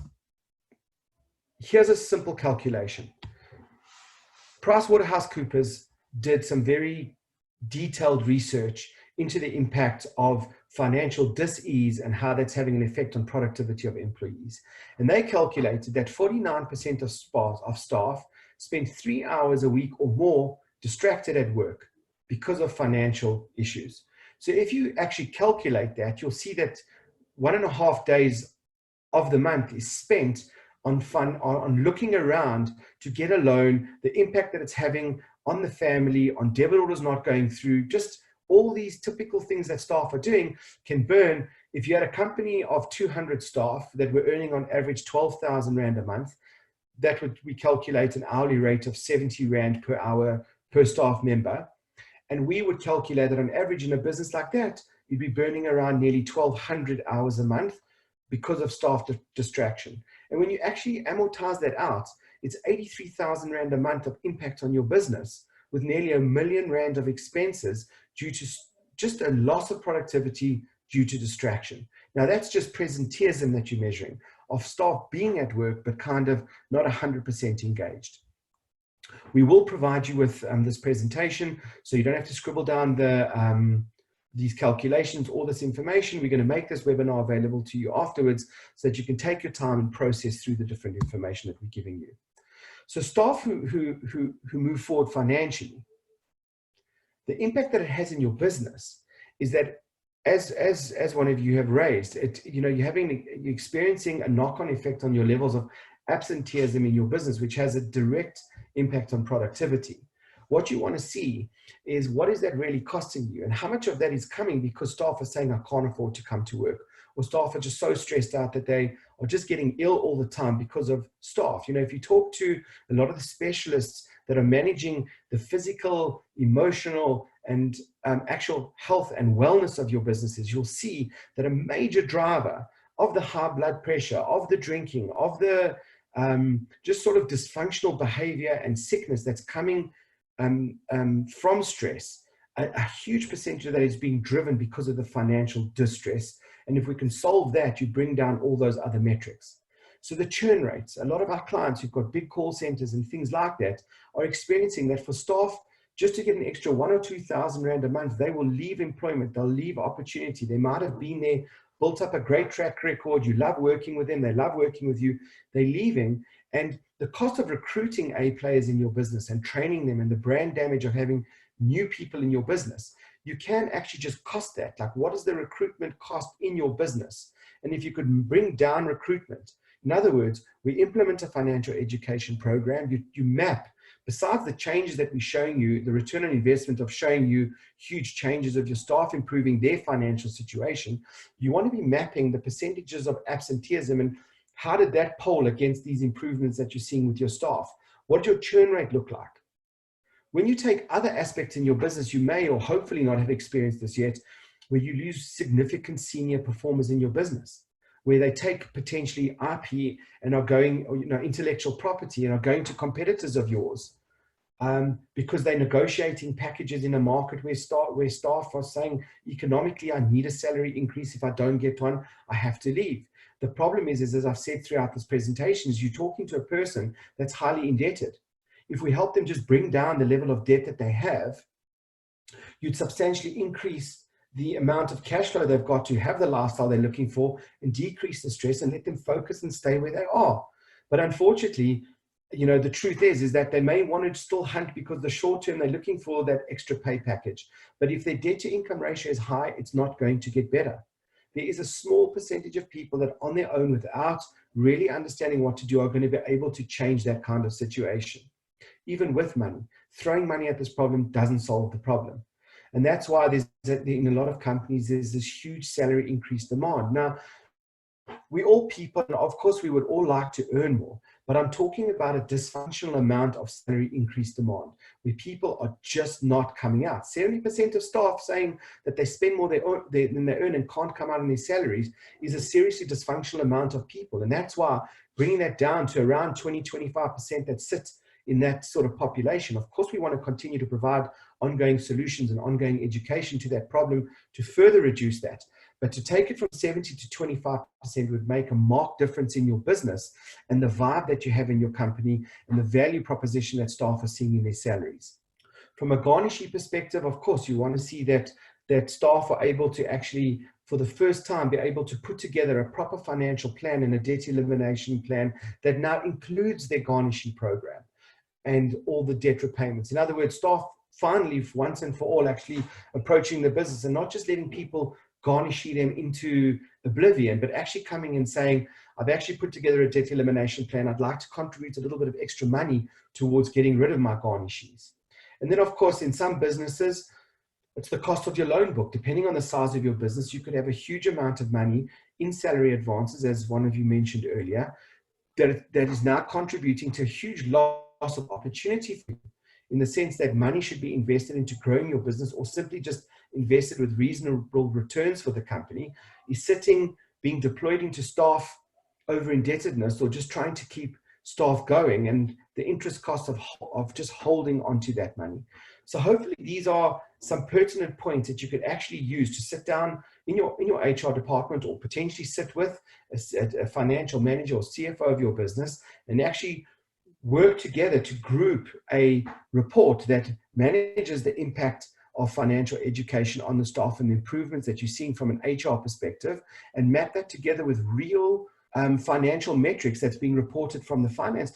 here's a simple calculation. PricewaterhouseCoopers did some very detailed research into the impact of financial dis-ease and how that's having an effect on productivity of employees. And they calculated that 49% of staff spend 3 hours a week or more distracted at work because of financial issues. So if you actually calculate that, you'll see that 1.5 days of the month is spent on looking around to get a loan, the impact that it's having on the family, on debit orders not going through, just all these typical things that staff are doing can burn. If you had a company of 200 staff that were earning on average 12,000 Rand a month, that would we calculate an hourly rate of 70 Rand per hour per staff member. And we would calculate that on average in a business like that, you'd be burning around nearly 1,200 hours a month because of staff distraction. And when you actually amortize that out, it's 83,000 Rand a month of impact on your business, with nearly R1 million of expenses due to just a loss of productivity due to distraction. Now that's just presenteeism that you're measuring, of staff being at work but kind of not 100% engaged. We will provide you with this presentation, so you don't have to scribble down these calculations, all this information. We're going to make this webinar available to you afterwards so that you can take your time and process through the different information that we're giving you. So staff who move forward financially, the impact that it has in your business is that, as one of you have raised, you're experiencing a knock-on effect on your levels of absenteeism in your business, which has a direct impact on productivity. What you want to see is, what is that really costing you, and how much of that is coming because staff are saying, I can't afford to come to work, or staff are just so stressed out that they are just getting ill all the time because of staff. If you talk to a lot of the specialists that are managing the physical, emotional, and actual health and wellness of your businesses, you'll see that a major driver of the high blood pressure, of the drinking, of the just sort of dysfunctional behavior and sickness that's coming from stress, a huge percentage of that is being driven because of the financial distress. And if we can solve that, you bring down all those other metrics. So the churn rates, a lot of our clients who've got big call centers and things like that are experiencing that for staff, just to get an extra 1,000 or 2,000 Rand a month, they will leave employment, they'll leave opportunity. They might have been there, built up a great track record, you love working with them, they love working with you, they're leaving. And the cost of recruiting A players in your business and training them, and the brand damage of having new people in your business, you can actually just cost that. Like, what is the recruitment cost in your business? And if you could bring down recruitment, in other words, we implement a financial education program, you map, besides the changes that we're showing you, the return on investment of showing you huge changes of your staff improving their financial situation, you want to be mapping the percentages of absenteeism and how did that poll against these improvements that you're seeing with your staff? What did your churn rate look like? When you take other aspects in your business, you may or hopefully not have experienced this yet, where you lose significant senior performers in your business, where they take potentially IP and are going, intellectual property, and are going to competitors of yours because they're negotiating packages in a market where staff are saying, economically, I need a salary increase. If I don't get one, I have to leave. The problem is, as I've said throughout this presentation, is you're talking to a person that's highly indebted. If we help them just bring down the level of debt that they have, you'd substantially increase the amount of cash flow they've got to have the lifestyle they're looking for, and decrease the stress and let them focus and stay where they are. But unfortunately, the truth is that they may want to still hunt because the short term they're looking for that extra pay package. But if their debt to income ratio is high, it's not going to get better. There is a small percentage of people that on their own, without really understanding what to do, are going to be able to change that kind of situation. Even with money, throwing money at this problem doesn't solve the problem. And that's why in a lot of companies, there's this huge salary increase demand. Now, we all people, and of course we would all like to earn more, but I'm talking about a dysfunctional amount of salary increase demand, where people are just not coming out. 70% of staff saying that they spend more than they earn and can't come out on their salaries is a seriously dysfunctional amount of people. And that's why bringing that down to around 20-25% that sits in that sort of population. Of course, we want to continue to provide ongoing solutions and ongoing education to that problem to further reduce that. But to take it from 70 to 25% would make a marked difference in your business and the vibe that you have in your company and the value proposition that staff are seeing in their salaries. From a garnishee perspective, of course, you want to see that staff are able to actually, for the first time, be able to put together a proper financial plan and a debt elimination plan that now includes their garnishee program and all the debt repayments. In other words, staff finally, once and for all, actually approaching the business and not just letting people garnishee them into oblivion, but actually coming and saying, I've actually put together a debt elimination plan. I'd like to contribute a little bit of extra money towards getting rid of my garnishees. And then, of course, in some businesses, it's the cost of your loan book. Depending on the size of your business, you could have a huge amount of money in salary advances, as one of you mentioned earlier, that is now contributing to a huge loss of opportunity for you, in the sense that money should be invested into growing your business or simply just invested with reasonable returns for the company, is sitting, being deployed into staff over indebtedness or just trying to keep staff going and the interest cost of just holding onto that money. So hopefully these are some pertinent points that you could actually use to sit down in your HR department or potentially sit with a financial manager or CFO of your business and actually work together to group a report that manages the impact of financial education on the staff and the improvements that you're seeing from an HR perspective, and map that together with real financial metrics that's being reported from the finance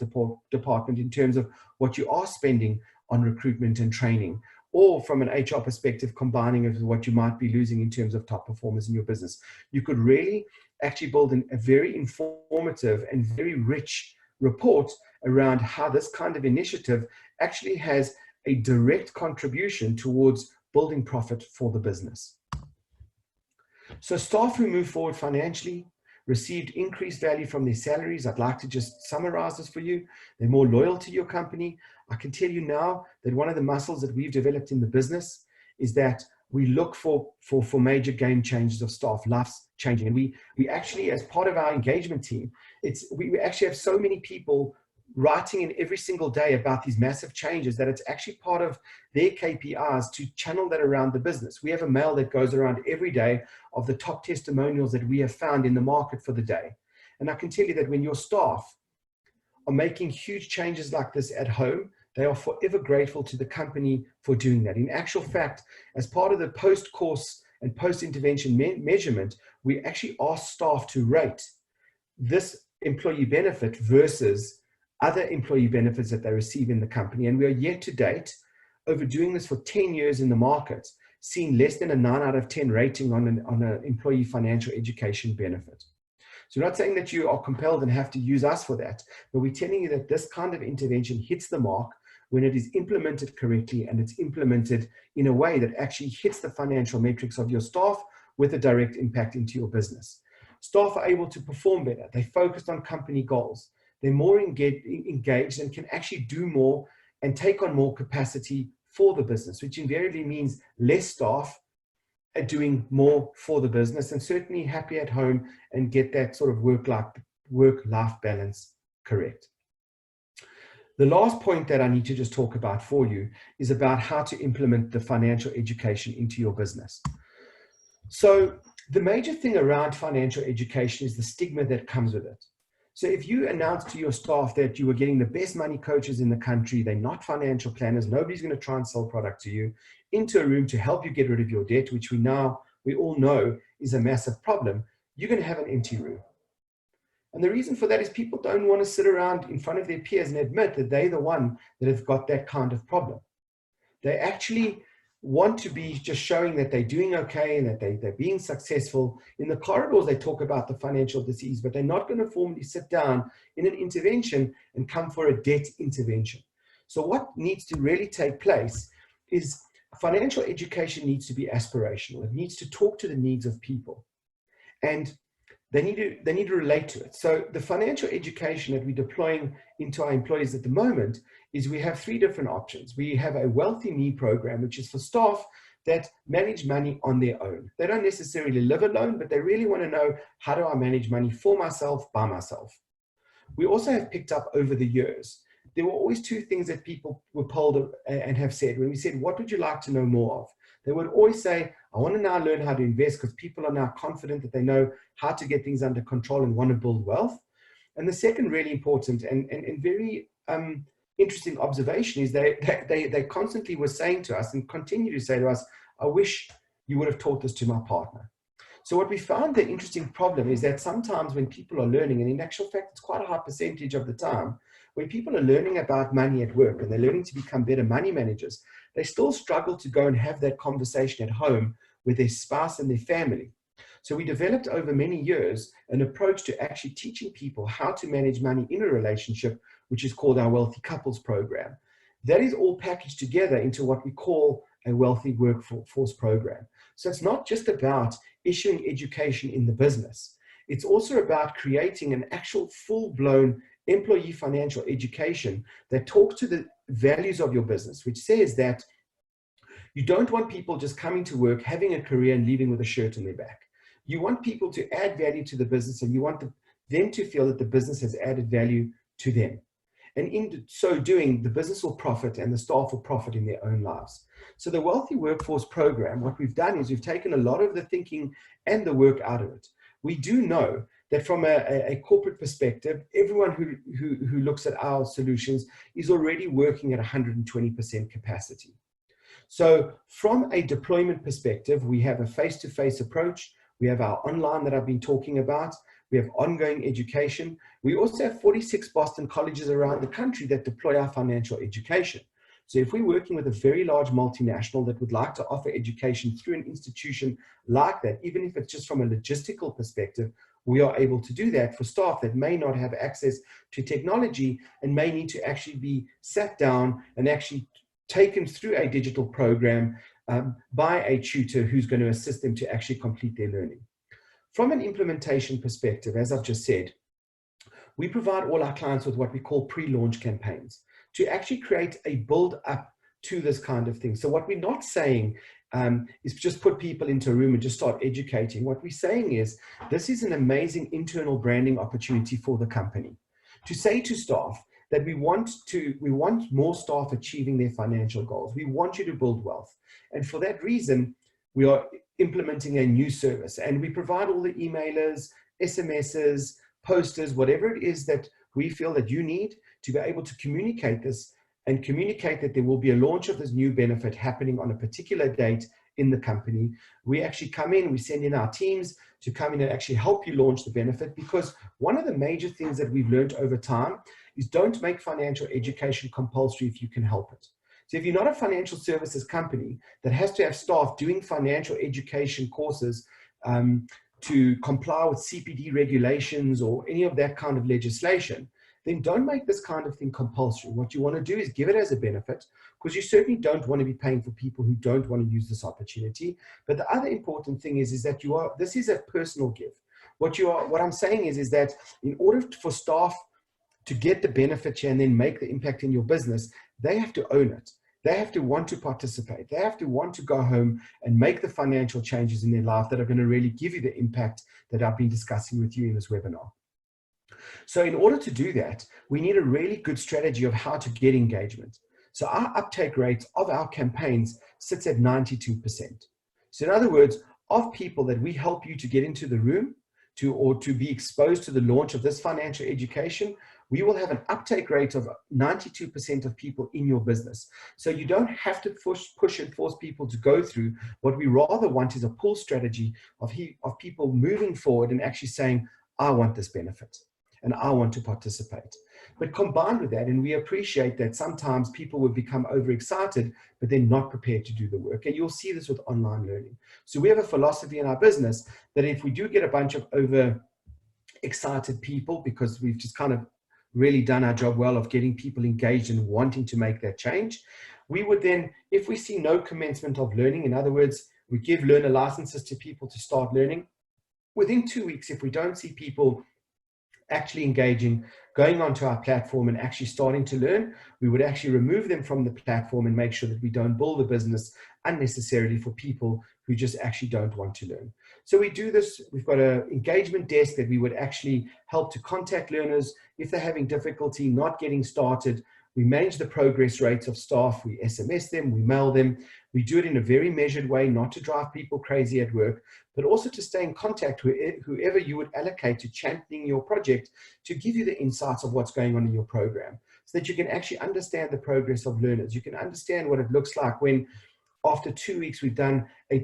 department in terms of what you are spending on recruitment and training, or from an HR perspective, combining it with what you might be losing in terms of top performers in your business. You could really actually build a very informative and very rich report around how this kind of initiative actually has a direct contribution towards building profit for the business. So staff who move forward financially received increased value from their salaries. I'd like to just summarize this for you. They're more loyal to your company. I can tell you now that one of the muscles that we've developed in the business is that we look for major game changes of staff, lives changing. And we actually, as part of our engagement team, we actually have so many people writing in every single day about these massive changes that it's actually part of their KPIs to channel that around the business. We have a mail that goes around every day of the top testimonials that we have found in the market for the day. And I can tell you that when your staff are making huge changes like this at home, they are forever grateful to the company for doing that. In actual fact, as part of the post-course and post-intervention measurement, we actually ask staff to rate this employee benefit versus other employee benefits that they receive in the company. And we are yet to date, over doing this for 10 years in the market, seeing less than a 9 out of 10 rating on an employee financial education benefit. So we're not saying that you are compelled and have to use us for that, but we're telling you that this kind of intervention hits the mark when it is implemented correctly and it's implemented in a way that actually hits the financial metrics of your staff with a direct impact into your business. Staff are able to perform better. They focused on company goals. They're more engaged and can actually do more and take on more capacity for the business, which invariably means less staff are doing more for the business and certainly happy at home and get that sort of work-life balance correct. The last point that I need to just talk about for you is about how to implement the financial education into your business. So the major thing around financial education is the stigma that comes with it. So if you announce to your staff that you were getting the best money coaches in the country, they're not financial planners, nobody's going to try and sell product to you, into a room to help you get rid of your debt, which we all know is a massive problem, you're going to have an empty room. And the reason for that is people don't want to sit around in front of their peers and admit that they're the one that have got that kind of problem. They actually want to be just showing that they're doing okay and that they're being successful. In the corridors, they talk about the financial disease, but they're not going to formally sit down in an intervention and come for a debt intervention. So what needs to really take place is financial education needs to be aspirational. It needs to talk to the needs of people. And they need to relate to it. So the financial education that we're deploying into our employees at the moment is we have 3 different options. We have a Wealthy Me program, which is for staff that manage money on their own. They don't necessarily live alone, but they really want to know, how do I manage money for myself, by myself? We also have picked up over the years there were always two things that people were polled and have said. When we said, what would you like to know more of? They would always say, I want to now learn how to invest because people are now confident that they know how to get things under control and want to build wealth. And the second really important and very interesting observation is they constantly were saying to us and continue to say to us, I wish you would have taught this to my partner. So what we found the interesting problem is that sometimes when people are learning, and in actual fact, it's quite a high percentage of the time, when people are learning about money at work and they're learning to become better money managers, they still struggle to go and have that conversation at home with their spouse and their family. So we developed over many years an approach to actually teaching people how to manage money in a relationship, which is called our Wealthy Couples Program. That is all packaged together into what we call a Wealthy Workforce Program. So it's not just about issuing education in the business. It's also about creating an actual full-blown employee financial education that talks to the values of your business, which says that you don't want people just coming to work, having a career and leaving with a shirt on their back. You want people to add value to the business, and you want them to feel that the business has added value to them. And in so doing, the business will profit and the staff will profit in their own lives. So the Wealthy Workforce Program, what we've done is we've taken a lot of the thinking and the work out of it. We do know that from a corporate perspective, everyone who looks at our solutions is already working at 120% capacity. So from a deployment perspective, we have a face-to-face approach. We have our online that I've been talking about. We have ongoing education. We also have 46 Boston colleges around the country that deploy our financial education. So if we're working with a very large multinational that would like to offer education through an institution like that, even if it's just from a logistical perspective, we are able to do that for staff that may not have access to technology and may need to actually be sat down and actually taken through a digital program by a tutor who's going to assist them to actually complete their learning. From an implementation perspective, as I've just said, we provide all our clients with what we call pre-launch campaigns to actually create a build up to this kind of thing. So what we're not saying is just put people into a room and just start educating. What we're saying is this is an amazing internal branding opportunity for the company to say to staff that we want more staff achieving their financial goals. We want you to build wealth. And for that reason, we are implementing a new service, and we provide all the emailers, SMSs, posters, whatever it is that we feel that you need to be able to communicate this and communicate that there will be a launch of this new benefit happening on a particular date in the company. We actually come in, we send in our teams to come in and actually help you launch the benefit, because one of the major things that we've learned over time is don't make financial education compulsory if you can help it. So if you're not a financial services company that has to have staff doing financial education courses to comply with CPD regulations or any of that kind of legislation, then don't make this kind of thing compulsory. What you want to do is give it as a benefit, because you certainly don't want to be paying for people who don't want to use this opportunity. But the other important thing is that this is a personal gift. What I'm saying is that in order for staff to get the benefit here and then make the impact in your business, they have to own it. They have to want to participate. They have to want to go home and make the financial changes in their life that are going to really give you the impact that I've been discussing with you in this webinar. So in order to do that, we need a really good strategy of how to get engagement. So our uptake rate of our campaigns sits at 92%. So in other words, of people that we help you to get into the room or to be exposed to the launch of this financial education, we will have an uptake rate of 92% of people in your business. So you don't have to push and force people to go through. What we rather want is a pull strategy of people moving forward and actually saying, I want this benefit and I want to participate. But combined with that, and we appreciate that sometimes people will become overexcited, but they're not prepared to do the work. And you'll see this with online learning. So we have a philosophy in our business that if we do get a bunch of overexcited people, because we've just kind of really done our job well of getting people engaged and wanting to make that change, we would then, if we see no commencement of learning, in other words, we give learner licenses to people to start learning, within 2 weeks, if we don't see people actually engaging, going onto our platform and actually starting to learn, we would actually remove them from the platform and make sure that we don't build a business unnecessarily for people who just actually don't want to learn. So we do this. We've got an engagement desk that we would actually help to contact learners if they're having difficulty not getting started. We manage the progress rates of staff. We SMS them, we mail them. We do it in a very measured way, not to drive people crazy at work, but also to stay in contact with whoever you would allocate to championing your project, to give you the insights of what's going on in your program, so that you can actually understand the progress of learners. You can understand what it looks like when, after 2 weeks, we've done a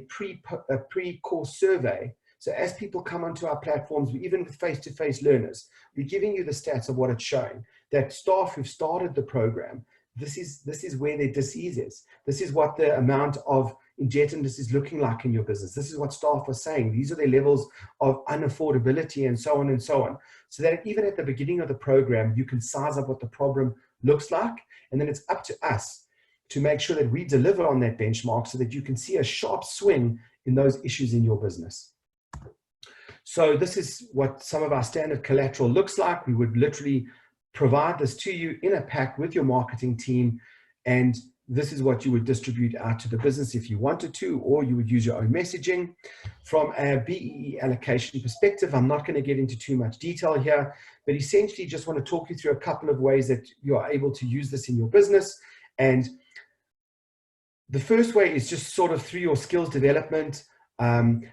pre-course survey. So as people come onto our platforms, even with face-to-face learners, we're giving you the stats of what it's showing. That staff who've started the program, this is where their disease is. This is what the amount of indebtedness is looking like in your business. This is what staff are saying. These are their levels of unaffordability, and so on and so on. So that even at the beginning of the program, you can size up what the problem looks like. And then it's up to us to make sure that we deliver on that benchmark, so that you can see a sharp swing in those issues in your business. So this is what some of our standard collateral looks like. We would literally provide this to you in a pack with your marketing team, and this is what you would distribute out to the business if you wanted to, or you would use your own messaging. From a RBE allocation perspective, I'm not going to get into too much detail here, but essentially just want to talk you through a couple of ways that you are able to use this in your business. And the first way is just sort of through your skills development,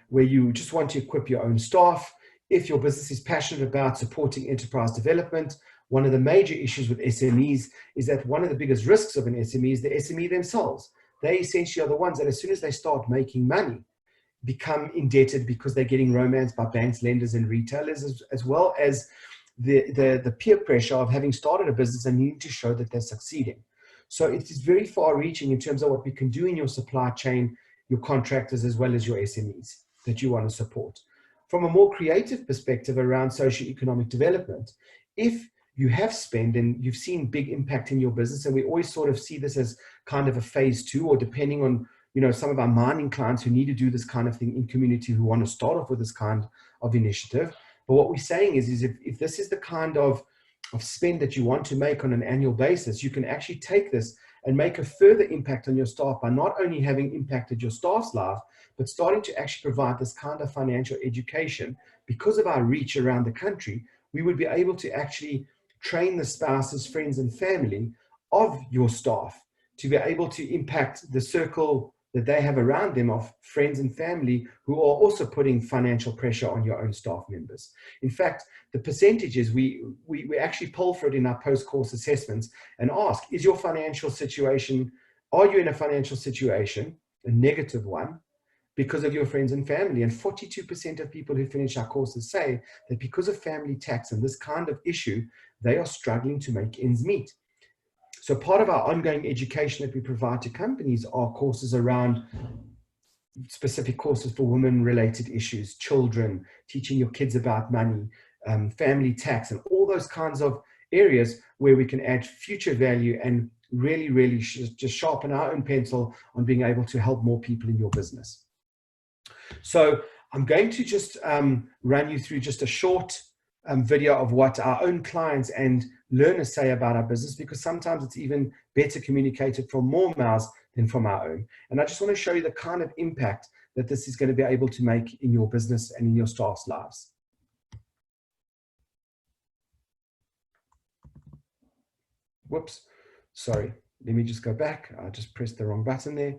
where you just want to equip your own staff. If your business is passionate about supporting enterprise development, one of the major issues with SMEs is that one of the biggest risks of an SME is the SME themselves. They essentially are the ones that, as soon as they start making money, become indebted because they're getting romanced by banks, lenders, and retailers, as well as the peer pressure of having started a business and needing to show that they're succeeding. So it is very far-reaching in terms of what we can do in your supply chain, your contractors, as well as your SMEs that you want to support. From a more creative perspective around socioeconomic development, if you have spent and you've seen big impact in your business, and we always sort of see this as kind of a phase 2, or depending on, you know, some of our mining clients who need to do this kind of thing in community, who want to start off with this kind of initiative. But what we're saying is if this is the kind of spend that you want to make on an annual basis, you can actually take this and make a further impact on your staff by not only having impacted your staff's life, but starting to actually provide this kind of financial education. Because of our reach around the country, we would be able to actually train the spouses, friends, and family of your staff to be able to impact the circle that they have around them of friends and family who are also putting financial pressure on your own staff members. In fact, the percentages, we actually poll for it in our post-course assessments and ask, is your financial situation, are you in a financial situation, a negative one, because of your friends and family? And 42% of people who finish our courses say that because of family tax and this kind of issue, they are struggling to make ends meet. So part of our ongoing education that we provide to companies are courses around specific courses for women-related issues, children, teaching your kids about money, family tax, and all those kinds of areas where we can add future value and really just sharpen our own pencil on being able to help more people in your business. So I'm going to just run you through just a short video of what our own clients and learners say about our business, because sometimes it's even better communicated from more mouths than from our own. And I just want to show you the kind of impact that this is going to be able to make in your business and in your staff's lives. Whoops, sorry. Let me just go back. I just pressed the wrong button there.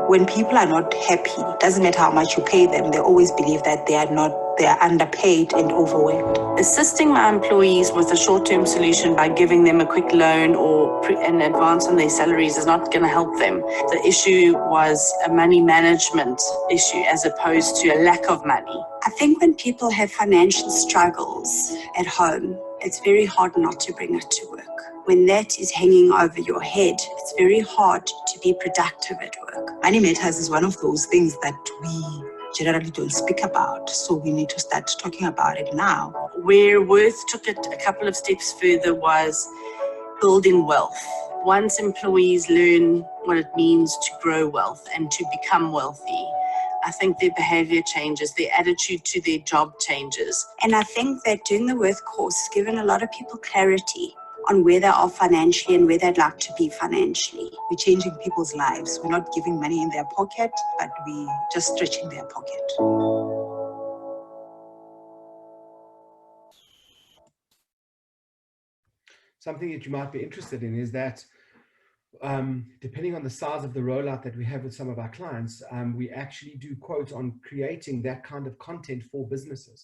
When people are not happy, it doesn't matter how much you pay them, they always believe that they are underpaid and overworked. Assisting my employees with a short-term solution by giving them a quick loan or an advance on their salaries is not going to help them. The issue was a money management issue as opposed to a lack of money. I think when people have financial struggles at home, it's very hard not to bring it to work. When that is hanging over your head, it's very hard to be productive at work. Money matters is one of those things that we generally don't speak about, so we need to start talking about it now. Where Worth took it a couple of steps further was building wealth. Once employees learn what it means to grow wealth and to become wealthy, I think their behavior changes, their attitude to their job changes. And I think that doing the Worth course has given a lot of people clarity on where they are financially and where they'd like to be financially. We're changing people's lives. We're not giving money in their pocket, but we're just stretching their pocket. something that you might be interested in is that depending on the size of the rollout that we have with some of our clients, we actually do quotes on creating that kind of content for businesses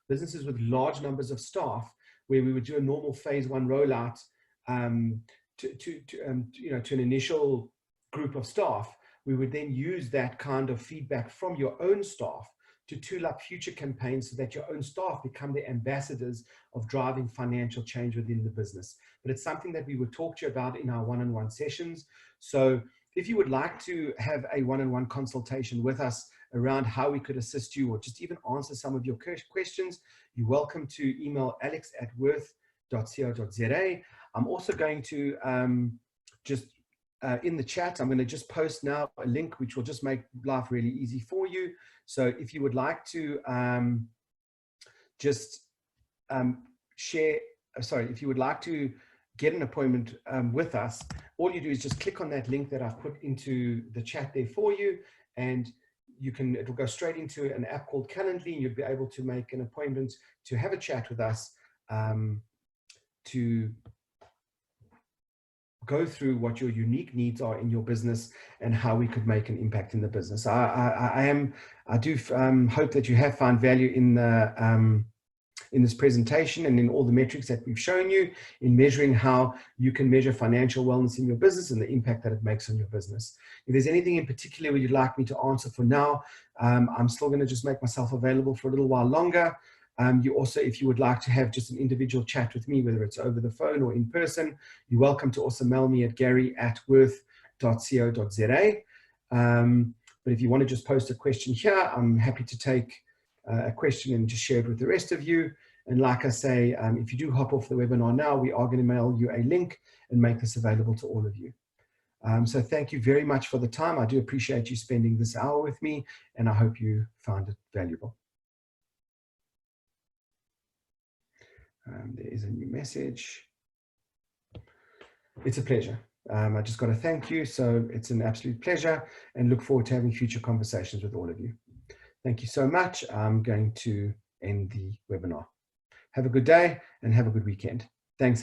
with large numbers of staff, where we would do a normal phase 1 rollout to an initial group of staff. We would then use that kind of feedback from your own staff to tool up future campaigns so that your own staff become the ambassadors of driving financial change within the business. But it's something that we would talk to you about in our one-on-one sessions. So if you would like to have a one-on-one consultation with us around how we could assist you, or just even answer some of your questions, you're welcome to email alex@worth.co.za. I'm also going to in the chat, I'm going to just post now a link which will just make life really easy for you. So if you would like to if you would like to get an appointment with us, all you do is just click on that link that I've put into the chat there for you, and it will go straight into an app called Calendly, and you'll be able to make an appointment to have a chat with us to go through what your unique needs are in your business and how we could make an impact in the business. I do hope that you have found value in this presentation and in all the metrics that we've shown you in measuring how you can measure financial wellness in your business and the impact that it makes on your business. If there's anything in particular you'd like me to answer for now, I'm still going to just make myself available for a little while longer. You also, if you would like to have just an individual chat with me, whether it's over the phone or in person, you're welcome to also mail me at gary@worth.co.za. But if you want to just post a question here, I'm happy to take a question and just share it with the rest of you. And like I say, if you do hop off the webinar now, we are going to mail you a link and make this available to all of you. So thank you very much for the time. I do appreciate you spending this hour with me, and I hope you found it valuable. There is a new message. It's a pleasure. I just got to thank you. So it's an absolute pleasure, and look forward to having future conversations with all of you. Thank you so much. I'm going to end the webinar. Have a good day and have a good weekend. Thanks,